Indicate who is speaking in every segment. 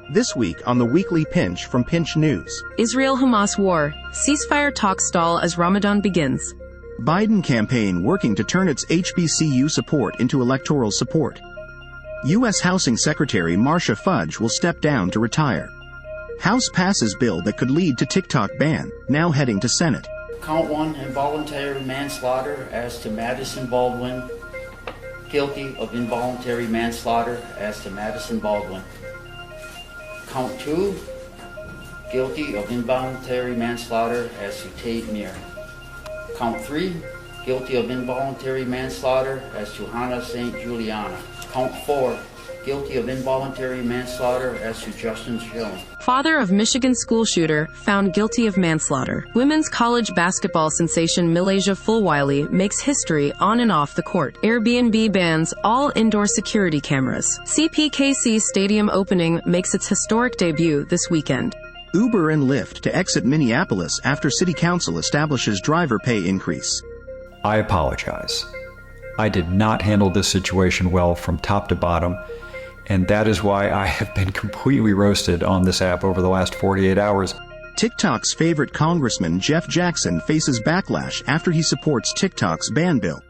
Speaker 1: This week on the Weekly Pinch from Pinch News.
Speaker 2: Israel-Hamas war. Ceasefire talks stall as Ramadan begins.
Speaker 1: Biden campaign working to turn its HBCU support into electoral support. U.S. Housing Secretary Marcia Fudge will step down to retire. House passes bill that could lead to TikTok ban, now heading to Senate.
Speaker 3: Count 1, involuntary manslaughter as to Madison Baldwin. Guilty of involuntary manslaughter as to Madison Baldwin. Count 2, guilty of involuntary manslaughter as to Tate Meir. Count 3, guilty of involuntary manslaughter as to Hannah St. Juliana. Count 4, guilty of involuntary manslaughter as to Justin Schilling.
Speaker 2: Father of Michigan school shooter found guilty of manslaughter. Women's college basketball sensation Milasia Fulwiley makes history on and off the court. Airbnb bans all indoor security cameras. CPKC Stadium opening makes its historic debut this weekend.
Speaker 1: Uber and Lyft to exit Minneapolis after City Council establishes driver pay increase.
Speaker 4: I apologize. I did not handle this situation well from top to bottom, and that is why I have been completely roasted on this app over the last 48 hours.
Speaker 1: TikTok's favorite Congressman Jeff Jackson faces backlash after he supports TikTok's ban bill.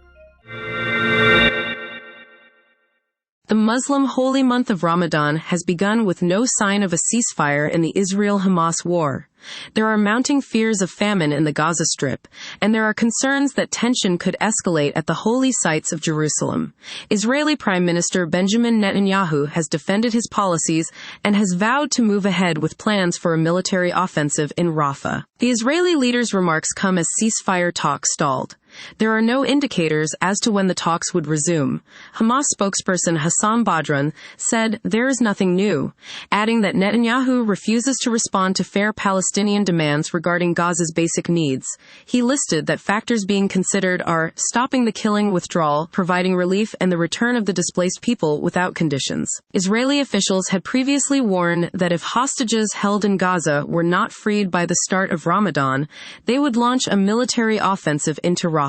Speaker 2: The Muslim holy month of Ramadan has begun with no sign of a ceasefire in the Israel-Hamas war. There are mounting fears of famine in the Gaza Strip, and there are concerns that tension could escalate at the holy sites of Jerusalem. Israeli Prime Minister Benjamin Netanyahu has defended his policies and has vowed to move ahead with plans for a military offensive in Rafah. The Israeli leader's remarks come as ceasefire talks stalled. There are no indicators as to when the talks would resume. Hamas spokesperson Hassan Badran said there is nothing new, adding that Netanyahu refuses to respond to fair Palestinian demands regarding Gaza's basic needs. He listed that factors being considered are stopping the killing withdrawal, providing relief, and the return of the displaced people without conditions. Israeli officials had previously warned that if hostages held in Gaza were not freed by the start of Ramadan, they would launch a military offensive into Rafah.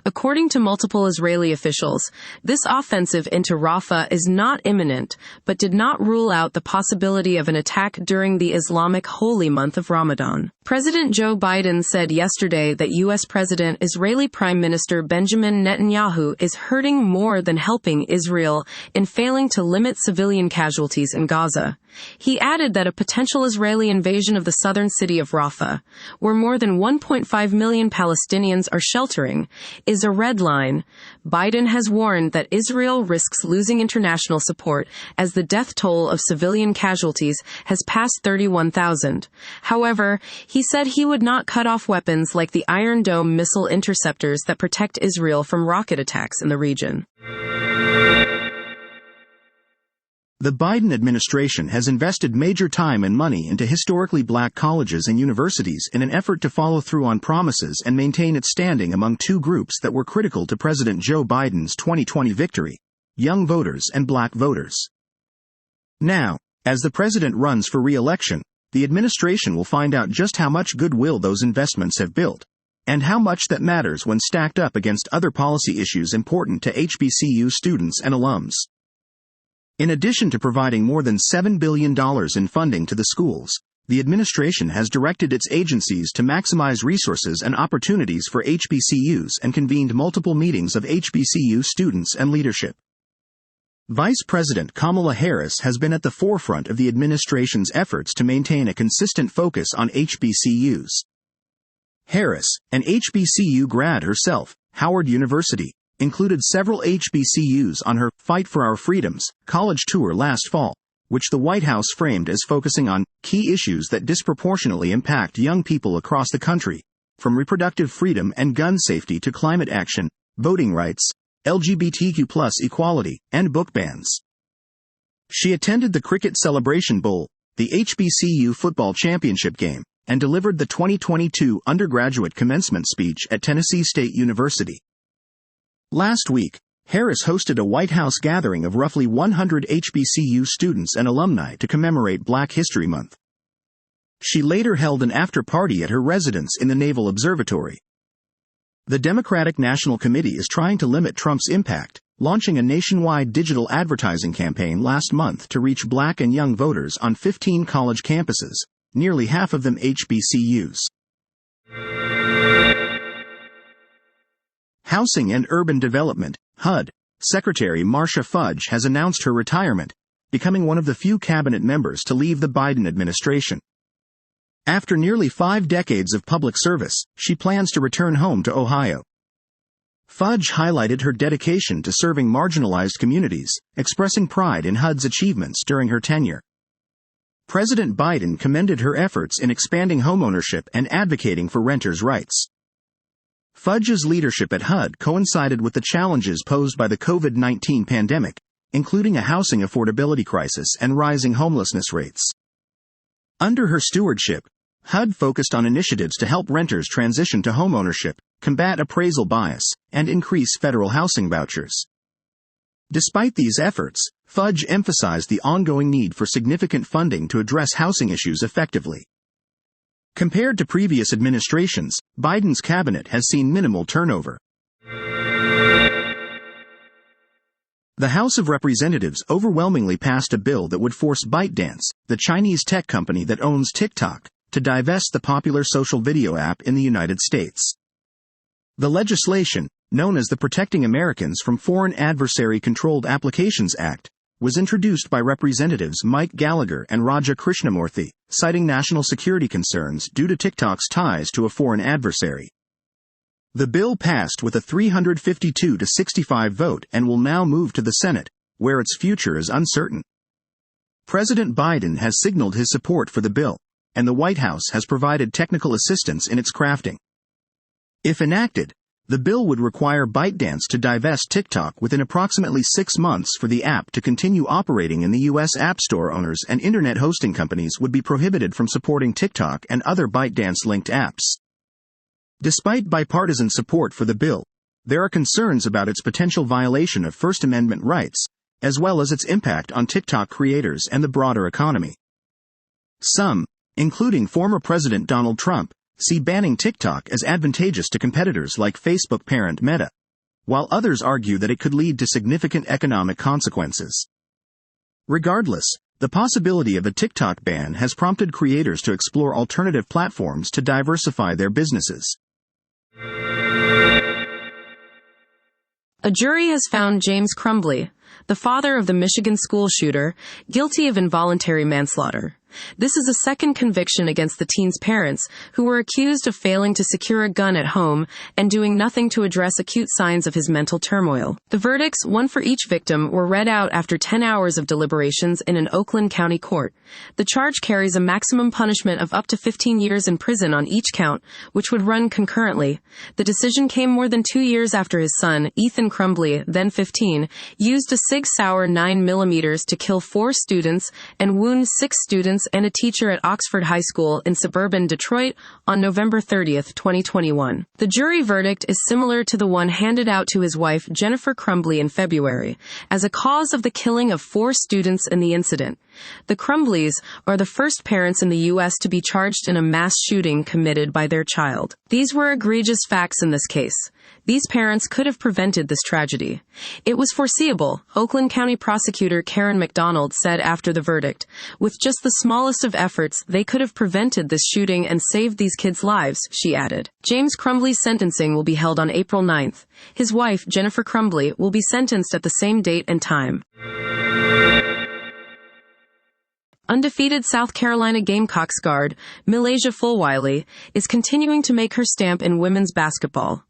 Speaker 2: According to multiple Israeli officials, this offensive into Rafah is not imminent, but did not rule out the possibility of an attack during the Islamic holy month of Ramadan. President Joe Biden said yesterday that U.S. President Israeli Prime Minister Benjamin Netanyahu is hurting more than helping Israel in failing to limit civilian casualties in Gaza. He added that a potential Israeli invasion of the southern city of Rafah, where more than 1.5 million Palestinians are sheltering, is a red line. Biden has warned that Israel risks losing international support as the death toll of civilian casualties has passed 31,000. However, he said he would not cut off weapons like the Iron Dome missile interceptors that protect Israel from rocket attacks in the region.
Speaker 1: The Biden administration has invested major time and money into historically black colleges and universities in an effort to follow through on promises and maintain its standing among two groups that were critical to President Joe Biden's 2020 victory: young voters and black voters. Now, as the president runs for re-election, the administration will find out just how much goodwill those investments have built, and how much that matters when stacked up against other policy issues important to HBCU students and alums. In addition to providing more than $7 billion in funding to the schools, the administration has directed its agencies to maximize resources and opportunities for HBCUs and convened multiple meetings of HBCU students and leadership. Vice President Kamala Harris has been at the forefront of the administration's efforts to maintain a consistent focus on HBCUs. Harris, an HBCU grad herself, Howard University, included several HBCUs on her Fight for Our Freedoms college tour last fall, which the White House framed as focusing on key issues that disproportionately impact young people across the country, from reproductive freedom and gun safety to climate action, voting rights, LGBTQ+ equality, and book bans. She attended the Cricket Celebration Bowl, the HBCU football championship game, and delivered the 2022 undergraduate commencement speech at Tennessee State University. Last week, Harris hosted a White House gathering of roughly 100 HBCU students and alumni to commemorate Black History Month. She later held an after-party at her residence in the Naval Observatory. The Democratic National Committee is trying to limit Trump's impact, launching a nationwide digital advertising campaign last month to reach Black and young voters on 15 college campuses, nearly half of them HBCUs. Housing and Urban Development, HUD, Secretary Marcia Fudge has announced her retirement, becoming one of the few cabinet members to leave the Biden administration. After nearly 5 decades of public service, she plans to return home to Ohio. Fudge highlighted her dedication to serving marginalized communities, expressing pride in HUD's achievements during her tenure. President Biden commended her efforts in expanding homeownership and advocating for renters' rights. Fudge's leadership at HUD coincided with the challenges posed by the COVID-19 pandemic, including a housing affordability crisis and rising homelessness rates. Under her stewardship, HUD focused on initiatives to help renters transition to homeownership, combat appraisal bias, and increase federal housing vouchers. Despite these efforts, Fudge emphasized the ongoing need for significant funding to address housing issues effectively. Compared to previous administrations, Biden's cabinet has seen minimal turnover. The House of Representatives overwhelmingly passed a bill that would force ByteDance, the Chinese tech company that owns TikTok, to divest the popular social video app in the United States. The legislation, known as the Protecting Americans from Foreign Adversary-Controlled Applications Act, was introduced by Representatives Mike Gallagher and Raja Krishnamurthy, citing national security concerns due to TikTok's ties to a foreign adversary. The bill passed with a 352-65 vote and will now move to the Senate, where its future is uncertain. President Biden has signaled his support for the bill, and the White House has provided technical assistance in its crafting. If enacted, the bill would require ByteDance to divest TikTok within approximately 6 months for the app to continue operating in the U.S. App Store. Owners and internet hosting companies would be prohibited from supporting TikTok and other ByteDance-linked apps. Despite bipartisan support for the bill, there are concerns about its potential violation of First Amendment rights, as well as its impact on TikTok creators and the broader economy. Some, including former President Donald Trump, see banning TikTok as advantageous to competitors like Facebook parent Meta, while others argue that it could lead to significant economic consequences. Regardless, the possibility of a TikTok ban has prompted creators to explore alternative platforms to diversify their businesses.
Speaker 2: A jury has found James Crumbley, the father of the Michigan school shooter, guilty of involuntary manslaughter. This is a second conviction against the teen's parents, who were accused of failing to secure a gun at home and doing nothing to address acute signs of his mental turmoil. The verdicts, one for each victim, were read out after 10 hours of deliberations in an Oakland County court. The charge carries a maximum punishment of up to 15 years in prison on each count, which would run concurrently. The decision came more than 2 years after his son, Ethan Crumbley, then 15, used a Sig Sauer 9mm to kill 4 students and wound 6 students and a teacher at Oxford High School in suburban Detroit on November 30, 2021. The jury verdict is similar to the one handed out to his wife Jennifer Crumbley in February, as a cause of the killing of 4 students in the incident. The Crumbleys are the first parents in the U.S. to be charged in a mass shooting committed by their child. These were egregious facts in this case. These parents could have prevented this tragedy. It was foreseeable, Oakland County Prosecutor Karen McDonald said after the verdict. With just the smallest of efforts, they could have prevented this shooting and saved these kids' lives, she added. James Crumbley's sentencing will be held on April 9th. His wife, Jennifer Crumbley, will be sentenced at the same date and time. Undefeated South Carolina Gamecocks guard, Milasia Fulwiley, is continuing to make her stamp in women's basketball.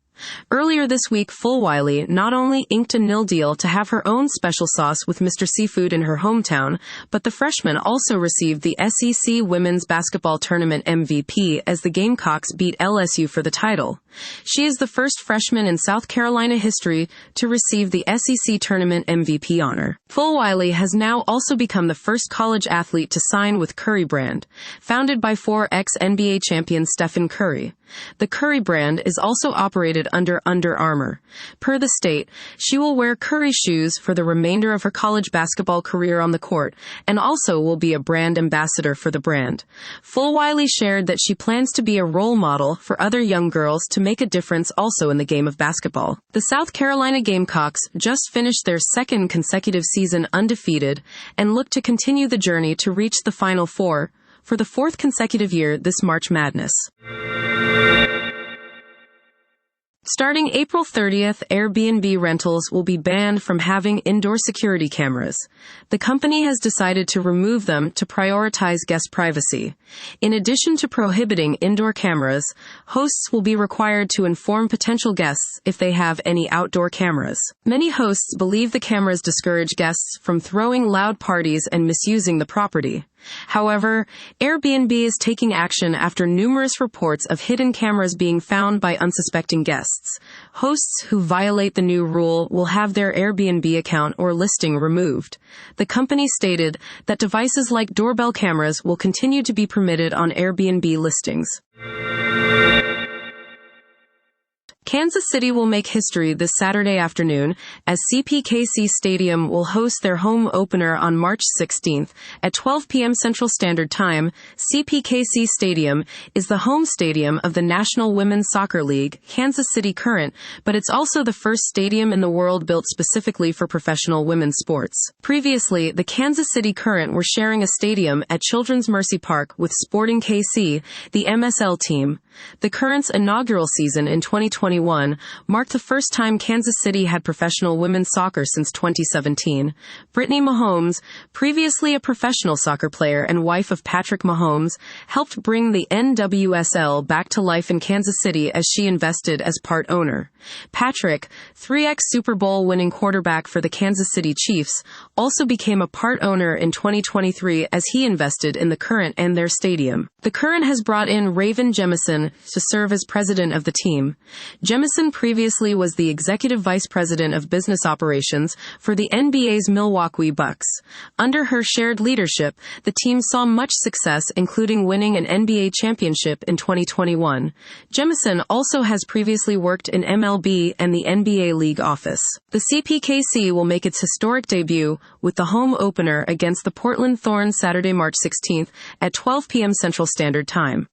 Speaker 2: Earlier this week, Fulwiley not only inked a nil deal to have her own special sauce with Mr. Seafood in her hometown, but the freshman also received the SEC Women's Basketball Tournament MVP as the Gamecocks beat LSU for the title. She is the first freshman in South Carolina history to receive the SEC Tournament MVP honor. Fulwiley has now also become the first college athlete to sign with Curry Brand, founded by 4 ex-NBA champion Stephen Curry. The Curry brand is also operated under Under Armour. Per the state, she will wear Curry shoes for the remainder of her college basketball career on the court, and also will be a brand ambassador for the brand. Fulwiley shared that she plans to be a role model for other young girls to make a difference also in the game of basketball. The South Carolina Gamecocks just finished their second consecutive season undefeated and look to continue the journey to reach the Final Four for the fourth consecutive year this March Madness. Starting April 30th, Airbnb rentals will be banned from having indoor security cameras. The company has decided to remove them to prioritize guest privacy. In addition to prohibiting indoor cameras, hosts will be required to inform potential guests if they have any outdoor cameras. Many hosts believe the cameras discourage guests from throwing loud parties and misusing the property. However, Airbnb is taking action after numerous reports of hidden cameras being found by unsuspecting guests. Hosts who violate the new rule will have their Airbnb account or listing removed. The company stated that devices like doorbell cameras will continue to be permitted on Airbnb listings. Kansas City will make history this Saturday afternoon as CPKC Stadium will host their home opener on March 16th at 12 p.m. Central Standard Time. CPKC Stadium is the home stadium of the National Women's Soccer League, Kansas City Current, but it's also the first stadium in the world built specifically for professional women's sports. Previously, the Kansas City Current were sharing a stadium at Children's Mercy Park with Sporting KC, the MSL team. The Current's inaugural season in 2021 marked the first time Kansas City had professional women's soccer since 2017. Brittany Mahomes, previously a professional soccer player and wife of Patrick Mahomes, helped bring the NWSL back to life in Kansas City as she invested as part owner. Patrick, 3x Super Bowl winning quarterback for the Kansas City Chiefs, also became a part owner in 2023 as he invested in the Current and their stadium. The Current has brought in Raven Jemison to serve as president of the team. Jemison previously was the executive vice president of business operations for the NBA's Milwaukee Bucks. Under her shared leadership, the team saw much success, including winning an NBA championship in 2021. Jemison also has previously worked in MLB and the NBA league office. The CPKC will make its historic debut with the home opener against the Portland Thorns Saturday, March 16th at 12 p.m. Central Standard Time.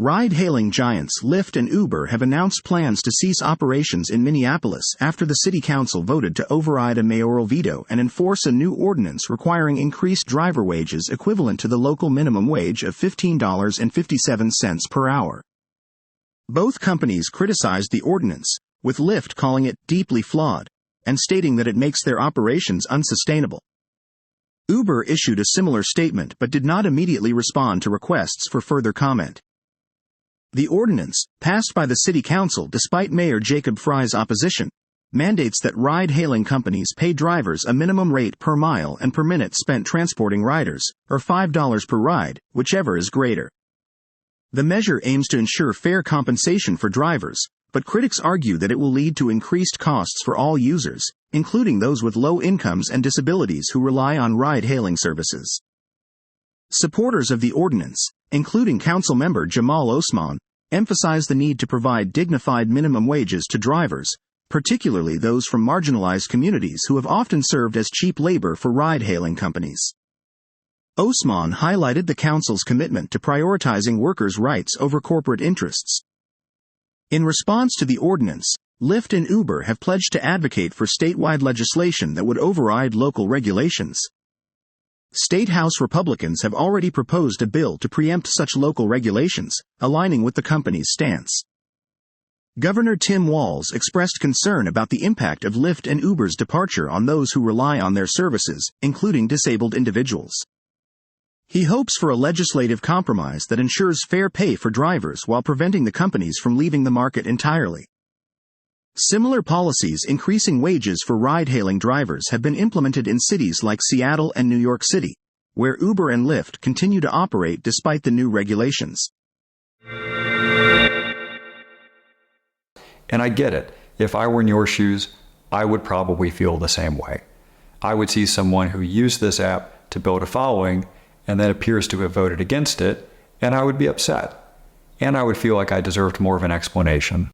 Speaker 1: Ride-hailing giants Lyft and Uber have announced plans to cease operations in Minneapolis after the city council voted to override a mayoral veto and enforce a new ordinance requiring increased driver wages equivalent to the local minimum wage of $15.57 per hour. Both companies criticized the ordinance, with Lyft calling it deeply flawed, and stating that it makes their operations unsustainable. Uber issued a similar statement but did not immediately respond to requests for further comment. The ordinance, passed by the City Council despite Mayor Jacob Fry's opposition, mandates that ride-hailing companies pay drivers a minimum rate per mile and per minute spent transporting riders, or $5 per ride, whichever is greater. The measure aims to ensure fair compensation for drivers, but critics argue that it will lead to increased costs for all users, including those with low incomes and disabilities who rely on ride-hailing services. Supporters of the ordinance, including Councilmember Jamal Osman, emphasize the need to provide dignified minimum wages to drivers, particularly those from marginalized communities who have often served as cheap labor for ride-hailing companies. Osman highlighted the council's commitment to prioritizing workers' rights over corporate interests. In response to the ordinance, Lyft and Uber have pledged to advocate for statewide legislation that would override local regulations. State House Republicans have already proposed a bill to preempt such local regulations, aligning with the company's stance. Governor Tim Walz expressed concern about the impact of Lyft and Uber's departure on those who rely on their services, including disabled individuals. He hopes for a legislative compromise that ensures fair pay for drivers while preventing the companies from leaving the market entirely. Similar policies increasing wages for ride-hailing drivers have been implemented in cities like Seattle and New York City, where Uber and Lyft continue to operate despite the new regulations.
Speaker 4: And I get it. If I were in your shoes, I would probably feel the same way. I would see someone who used this app to build a following and then appears to have voted against it, and I would be upset. And I would feel like I deserved more of an explanation.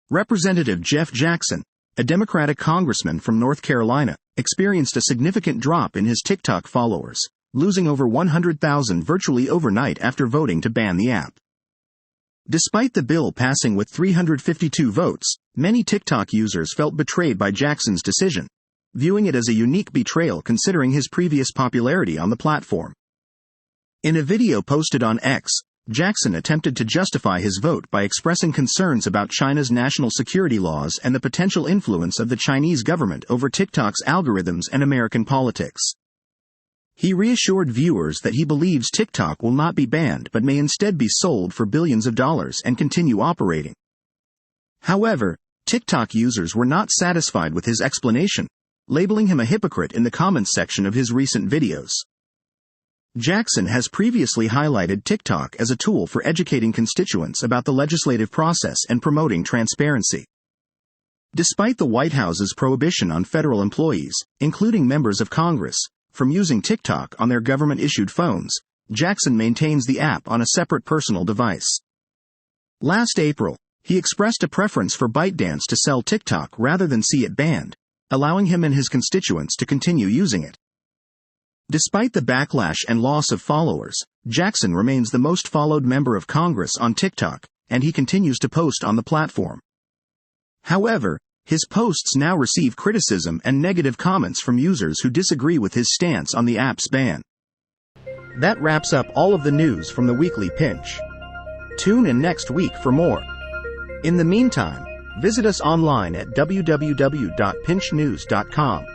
Speaker 1: Representative Jeff Jackson, a Democratic congressman from North Carolina, experienced a significant drop in his TikTok followers, losing over 100,000 virtually overnight after voting to ban the app. Despite the bill passing with 352 votes, many TikTok users felt betrayed by Jackson's decision, viewing it as a unique betrayal considering his previous popularity on the platform. In a video posted on X, Jackson attempted to justify his vote by expressing concerns about China's national security laws and the potential influence of the Chinese government over TikTok's algorithms and American politics. He reassured viewers that he believes TikTok will not be banned but may instead be sold for billions of dollars and continue operating. However, TikTok users were not satisfied with his explanation, labeling him a hypocrite in the comments section of his recent videos. Jackson has previously highlighted TikTok as a tool for educating constituents about the legislative process and promoting transparency. Despite the White House's prohibition on federal employees, including members of Congress, from using TikTok on their government-issued phones, Jackson maintains the app on a separate personal device. Last April, he expressed a preference for ByteDance to sell TikTok rather than see it banned, allowing him and his constituents to continue using it. Despite the backlash and loss of followers, Jackson remains the most followed member of Congress on TikTok, and he continues to post on the platform. However, his posts now receive criticism and negative comments from users who disagree with his stance on the app's ban. That wraps up all of the news from the Weekly Pinch. Tune in next week for more. In the meantime, visit us online at www.pinchnews.com.